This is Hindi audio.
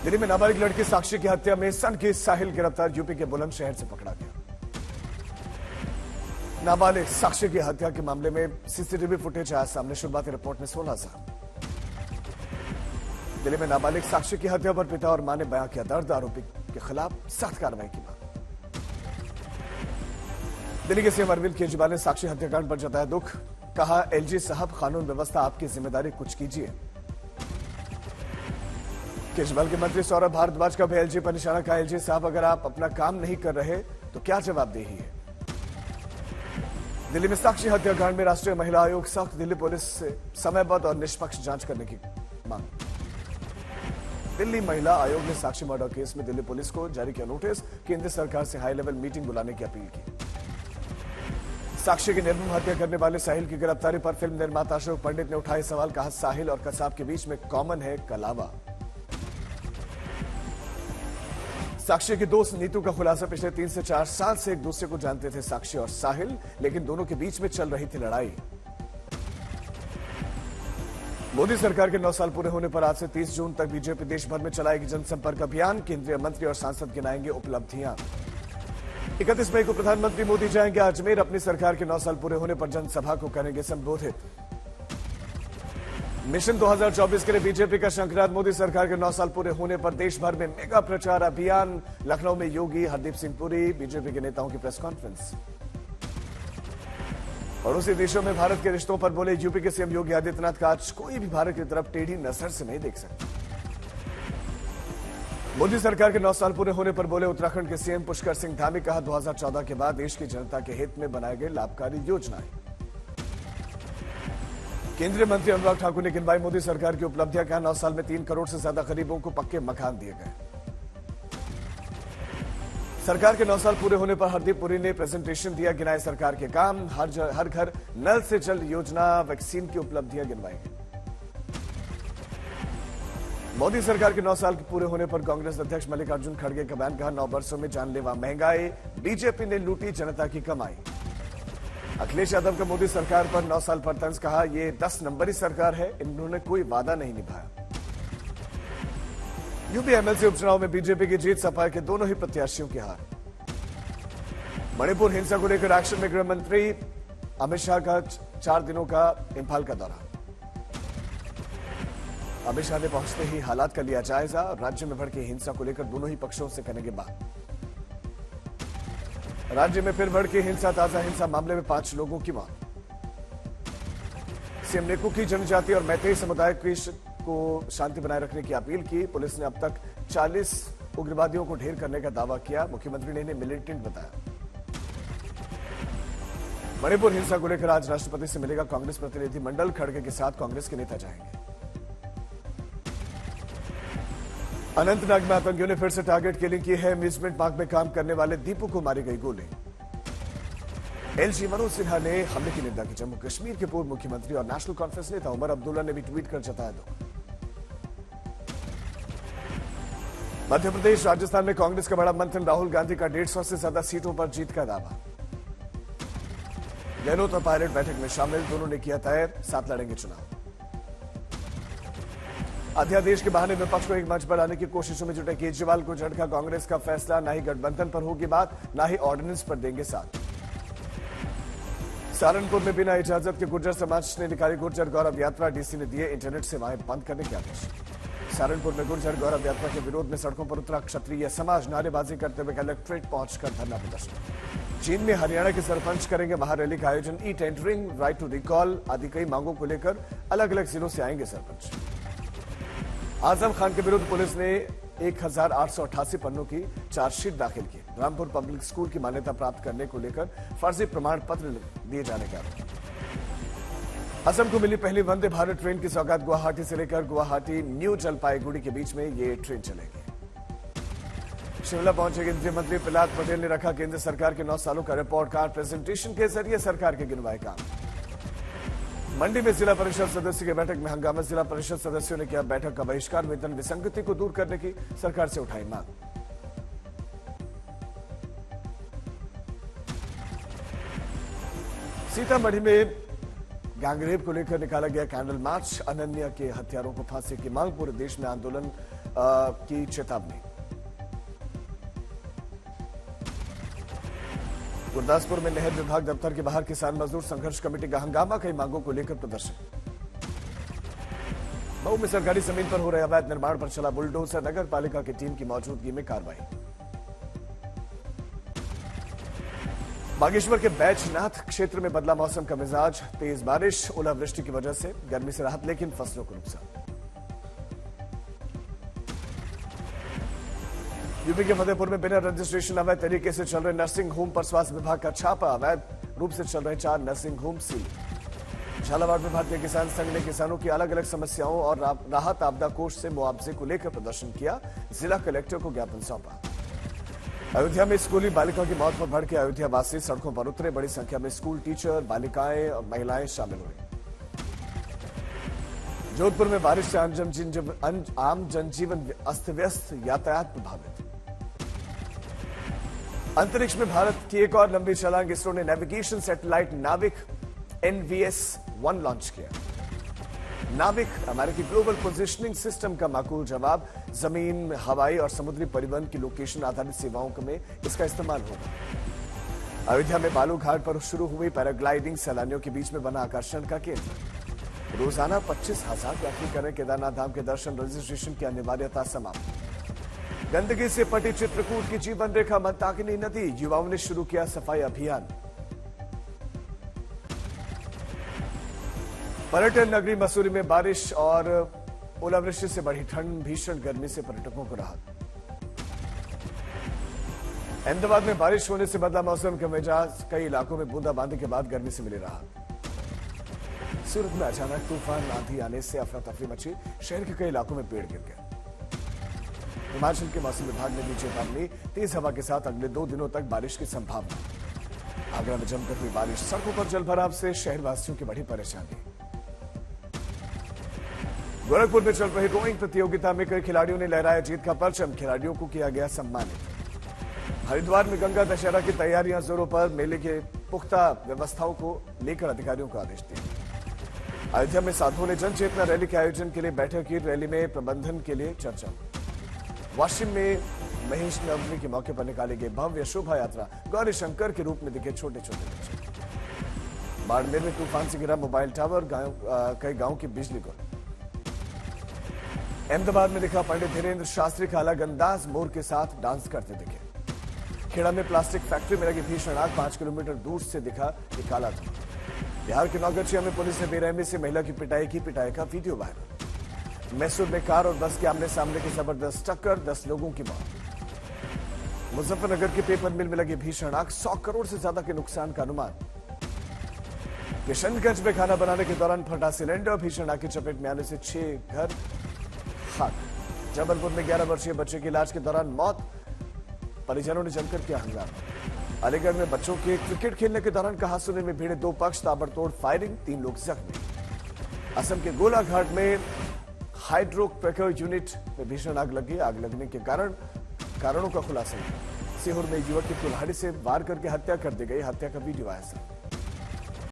दिल्ली में नाबालिग लड़की साक्षी की हत्या में सनखेज साहिल गिरफ्तार, यूपी के बुलंदशहर से पकड़ा गया। नाबालिग साक्षी की हत्या के मामले में सीसीटीवी फुटेज आया सामने, शुरुआती रिपोर्ट में 16 साल। दिल्ली में नाबालिग साक्षी की हत्या पर पिता और मां ने बयां किया दर्द, आरोपी के खिलाफ सख्त कार्रवाई की मांग। दिल्ली के सीएम अरविंद केजरीवाल ने साक्षी हत्याकांड पर जताया दुख, कहा एलजी साहब कानून व्यवस्था आपकी जिम्मेदारी, कुछ कीजिए। केजरीवाल के मंत्री सौरभ भारद्वाज का भी एलजी पर निशाना, कहा एलजी साहब अगर आप अपना काम नहीं कर रहे तो क्या जवाबदेही है। दिल्ली में साक्षी हत्याकांड में राष्ट्रीय महिला आयोग सख्त, दिल्ली पुलिस से समयबद्ध और निष्पक्ष जांच करने की मांग। दिल्ली महिला आयोग ने साक्षी मर्डर केस में दिल्ली पुलिस को जारी किया नोटिस, केंद्र सरकार से हाई लेवल मीटिंग बुलाने की अपील की। साक्षी की निर्मम हत्या करने वाले साहिल की गिरफ्तारी पर फिल्म निर्माता अशोक पंडित ने उठाए सवाल, कहा साहिल और कसाब के बीच में कॉमन है कलावा। साक्षी की दोस्त नीतू का खुलासा, पिछले 3 से 4 साल से एक दूसरे को जानते थे साक्षी और साहिल, लेकिन दोनों के बीच में चल रही थी लड़ाई। मोदी सरकार के 9 साल पूरे होने पर आज से 30 जून तक बीजेपी देश भर में चलाएगी जनसंपर्क अभियान, केंद्रीय मंत्री और सांसद गिनाएंगे उपलब्धियां। 31 मई को प्रधानमंत्री मोदी जाएंगे अजमेर, अपनी सरकार के 9 साल पूरे होने पर जनसभा को करेंगे संबोधित। मिशन 2024 के लिए बीजेपी का शंखनाद, मोदी सरकार के 9 साल पूरे होने पर देश भर में मेगा प्रचार अभियान, लखनऊ में योगी, हरदीप सिंह पुरी, बीजेपी के नेताओं की प्रेस कॉन्फ्रेंस। पड़ोसी देशों में भारत के रिश्तों पर बोले यूपी के सीएम योगी आदित्यनाथ का, आज कोई भी भारत की तरफ टेढ़ी नजर से नहीं देख सकता। मोदी सरकार के 9 साल पूरे होने पर बोले उत्तराखंड के सीएम पुष्कर सिंह धामी, कहा 2014 के बाद देश की जनता के हित में बनाए गए लाभकारी योजनाएं। केंद्रीय मंत्री अनुराग ठाकुर ने गिनवाई मोदी सरकार की उपलब्धियां, कहा 9 साल में 3 करोड़ से ज्यादा गरीबों को पक्के मकान दिए गए। सरकार के 9 साल पूरे होने पर हरदीप पुरी ने प्रेजेंटेशन दिया, गिनाए सरकार के काम, हर घर नल से जल योजना, वैक्सीन की उपलब्धियां गिनवाई गई। मोदी सरकार के 9 साल पूरे होने पर कांग्रेस अध्यक्ष मल्लिकार्जुन खड़गे का बयान, कहा 9 वर्षों में जानलेवा महंगाई, बीजेपी ने लूटी जनता की कमाई। अखिलेश यादव का मोदी सरकार पर 9 साल पर तंज, कहा ये 10 नंबरी सरकार है, इन्होंने कोई वादा नहीं निभाया। यूपी एमएलसी उपचुनाव में बीजेपी की जीत, सपा के दोनों ही प्रत्याशियों की हार। मणिपुर हिंसा को लेकर एक्शन में गृह मंत्री अमित शाह का 4 दिनों का इंफाल का दौरा। अमित शाह ने पहुंचते ही हालात का लिया जायजा, राज्य में भड़की हिंसा को लेकर दोनों ही पक्षों से करेंगे बात। राज्य में फिर भड़की हिंसा, ताजा हिंसा मामले में 5 लोगों की मौत। सीएम ने कुकी जनजाति और मैतेई समुदाय को शांति बनाए रखने की अपील की। पुलिस ने अब तक 40 उग्रवादियों को ढेर करने का दावा किया, मुख्यमंत्री ने इन्हें मिलिटेंट बताया। मणिपुर हिंसा को लेकर आज राष्ट्रपति से मिलेगा कांग्रेस प्रतिनिधिमंडल, खड़गे के साथ कांग्रेस के नेता जाएंगे। अनंतनाग में आतंकियों ने फिर से टारगेट किलिंग की है, अम्यूजमेंट पार्क में काम करने वाले दीपू को मारी गई गोली। एलजी मनोज सिन्हा ने हमले की निंदा की, जम्मू कश्मीर के पूर्व मुख्यमंत्री और नेशनल कॉन्फ्रेंस नेता उमर अब्दुल्ला ने भी ट्वीट कर जताया दुख। मध्य प्रदेश राजस्थान में कांग्रेस का बड़ा मंथन, राहुल गांधी का 150 से ज्यादा सीटों पर जीत का दावा। गहलोत और पायलट बैठक में शामिल, दोनों ने किया तय 7 लड़ेंगे चुनाव। अध्यादेश के बहाने विपक्ष को एक मंच पर लाने की कोशिशों में जुटे केजरीवाल को झटका, कांग्रेस का फैसला, ना ही गठबंधन पर होगी बात, ना ही ऑर्डिनेंस पर देंगे साथ। सहारनपुर में बिना इजाजत के गुर्जर समाज ने निकाली गुर्जर गौरव यात्रा, डीसी ने दिए इंटरनेट सेवाएं बंद करने के आदेश। सहारनपुर में गुर्जर गौरव यात्रा के विरोध में सड़कों पर उतरा क्षत्रिय समाज, नारेबाजी करते हुए कलेक्ट्रेट पहुंचकर धरना प्रदर्शन। चीन में हरियाणा के सरपंच करेंगे महारैली का आयोजन, e tendering, right to recall आदि कई मांगों को लेकर अलग अलग जिलों से आएंगे सरपंच। आजम खान के विरुद्ध पुलिस ने 1888 पन्नों की चार्जशीट दाखिल की, रामपुर पब्लिक स्कूल की मान्यता प्राप्त करने को लेकर फर्जी प्रमाण पत्र दिए जाने का आरोप। असम को मिली पहली वंदे भारत ट्रेन की सौगात, गुवाहाटी से लेकर गुवाहाटी न्यू जलपाईगुड़ी के बीच में ये ट्रेन चलेगी। शिमला पहुंचे केंद्रीय मंत्री प्रहलाद पटेल ने रखा केंद्र सरकार के 9 सालों का रिपोर्ट कार्ड, प्रेजेंटेशन के जरिए सरकार के गिनवाए काम। मंडी में जिला परिषद सदस्य की बैठक में हंगामा, जिला परिषद सदस्यों ने किया बैठक का बहिष्कार, वेतन विसंगति को दूर करने की सरकार से उठाई मांग। सीतामढ़ी में गैंगरेप को लेकर निकाला गया कैंडल मार्च, अनन्या के हत्यारों को फांसी की मांग, पूरे देश में आंदोलन की चेतावनी। गुरदासपुर में नहर विभाग दफ्तर के बाहर किसान मजदूर संघर्ष कमेटी का हंगामा, कई मांगों को लेकर प्रदर्शन। मऊ में सरकारी जमीन पर हो रहे अवैध निर्माण पर चला बुलडोजर, नगर पालिका की टीम की मौजूदगी में कार्रवाई। बागेश्वर के बैजनाथ क्षेत्र में बदला मौसम का मिजाज, तेज बारिश ओलावृष्टि की वजह से गर्मी से राहत, लेकिन फसलों को नुकसान। यूपी के फतेहपुर में बिना रजिस्ट्रेशन अवैध तरीके से चल रहे नर्सिंग होम पर स्वास्थ्य विभाग का छापा, अवैध रूप से चल रहे 4 नर्सिंग होम सील। झालावाड़ में भारतीय किसान संघ ने किसानों की अलग अलग समस्याओं और राहत आपदा कोष से मुआवजे को लेकर प्रदर्शन किया, जिला कलेक्टर को ज्ञापन सौंपा। अयोध्या में स्कूली बालिका की मौत पर भड़के अयोध्या वासी सड़कों पर उतरे, बड़ी संख्या में स्कूल टीचर, बालिकाएं और महिलाएं शामिल हुई। जोधपुर में बारिश से आम जनजीवन अस्त व्यस्त, यातायात प्रभावित। अंतरिक्ष में भारत की एक और लंबी छलांग, इसरो ने नेविगेशन सैटेलाइट नाविक NVS-1 लॉन्च किया। नाविक अमेरिकी ग्लोबल पोजिशनिंग सिस्टम का माकूल जवाब, जमीन, हवाई और समुद्री परिवहन की लोकेशन आधारित सेवाओं में इसका इस्तेमाल होगा। अयोध्या में बालू घाट पर शुरू हुई पैराग्लाइडिंग, सैलानियों के बीच में बना आकर्षण का केंद्र। रोजाना 25,000 यात्री करें केदारनाथ धाम के दर्शन, रजिस्ट्रेशन की अनिवार्यता समाप्त। गंदगी से पटी चित्रकूट की जीवन रेखा मंदाकिनी नदी, युवाओं ने शुरू किया सफाई अभियान। पर्यटन नगरी मसूरी में बारिश और ओलावृष्टि से बढ़ी ठंड, भीषण गर्मी से पर्यटकों को राहत। अहमदाबाद में बारिश होने से बदला मौसम का मिजाज, कई इलाकों में बूंदाबांदी के बाद गर्मी से मिली राहत। सूरत में अचानक तूफान आंधी आने से अफरा तफरी मची, शहर के कई इलाकों में पेड़ गिर गए। हिमाचल के मौसम विभाग ने दी चेतावनी, तेज हवा के साथ अगले 2 दिनों तक बारिश की संभावना। आगरा में जमकर हुई बारिश, सड़कों पर जलभराव से शहरवासियों की बढ़ी परेशानी। गोरखपुर में चल रही रोइंग प्रतियोगिता में कई खिलाड़ियों ने लहराया जीत का परचम, खिलाड़ियों को किया गया सम्मानित। हरिद्वार में गंगा दशहरा की तैयारियां जोरों पर, मेले के पुख्ता व्यवस्थाओं को लेकर अधिकारियों को आदेश दिए। अयोध्या में साधुओं ने जन चेतना रैली के आयोजन के लिए बैठक की, रैली में प्रबंधन के लिए चर्चा। वाशिम में महेश नवमी के मौके पर निकाली गई भव्य शोभा यात्रा, गौरी शंकर के रूप में दिखे छोटे छोटे बच्चे। बाड़मेर में तूफान से गिरा मोबाइल टावर, कई गांव की बिजली गुल। अहमदाबाद में दिखा पंडित धीरेन्द्र शास्त्री का अलग अंदाज, मोर के साथ डांस करते दिखे। खेड़ा में प्लास्टिक फैक्ट्री में लगी भीषण आग, 5 किलोमीटर दूर से दिखा ये काला धुआं। बिहार के नौगछिया में पुलिस ने बेरहमी से महिला की पिटाई का वीडियो वायरल। मैसूर में कार और बस के आमने सामने की जबरदस्त टक्कर, 10 लोगों की मौत। मुजफ्फरनगर के पेपर मिल में लगी भीषण आग, 100 करोड़ से ज्यादा के नुकसान का अनुमान। किशनगंज में खाना बनाने के दौरान फटा सिलेंडर, भीषण आग की चपेट में आने से 6 घर खाक। जबलपुर में 11 वर्षीय बच्चे की इलाज के दौरान मौत, परिजनों ने जमकर किया हंगामा। अलीगढ़ में बच्चों के क्रिकेट खेलने के दौरान कहासुनी में भिड़े 2 पक्ष, ताबड़तोड़ फायरिंग, 3 लोग जख्मी। असम के गोलाघाट में हाइड्रो क्रैकर यूनिट में भीषण आग लगी, आग लगने के कारणों का खुलासा। सीहोर में युवक की कुल्हाड़ी से वार करके हत्या कर दी गई, हत्या का वीडियो आया।